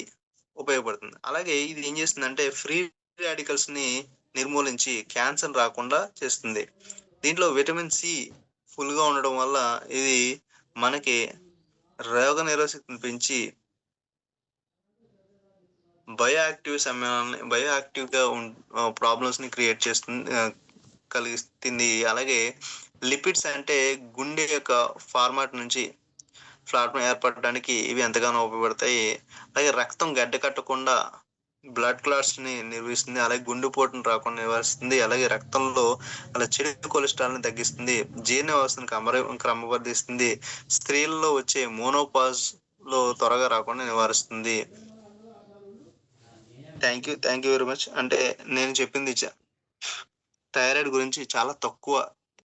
ఉపయోగపడుతుంది. అలాగే ఇది ఏం చేస్తుందంటే ఫ్రీ రాడికల్స్ ని నిర్మూలించి క్యాన్సర్ రాకుండా చేస్తుంది. దీంట్లో విటమిన్ సి ఫుల్‌గా ఉండడం వల్ల ఇది మనకి రోగనిరోధక శక్తిని పెంచి బయో యాక్టివ్‌గా ప్రాబ్లమ్స్‌ని క్రియేట్ చేస్తుంది, కలిగిస్తుంది. అలాగే లిపిడ్స్ అంటే గుండె యొక్క ఫార్మాట్ నుంచి ప్లాట్‌ఫామ్ ఏర్పడడానికి ఇవి ఎంతగానో ఉపయోగపడతాయి. అలాగే రక్తం గడ్డ కట్టకుండా బ్లడ్ క్లాట్స్‌ని నిర్వహిస్తుంది. అలాగే గుండెపోటును రాకుండా నివారిస్తుంది. అలాగే రక్తంలో చెడు కొలెస్ట్రాల్‌ని తగ్గిస్తుంది. జీర్ణ వ్యవస్థను క్రమబద్ధీస్తుంది. స్త్రీలలో వచ్చే మోనోపాజ్‌లో త్వరగా రాకుండా నివారిస్తుంది. Thank you very much. అంటే నేను చెప్పింది థైరాయిడ్ గురించి చాలా తక్కువ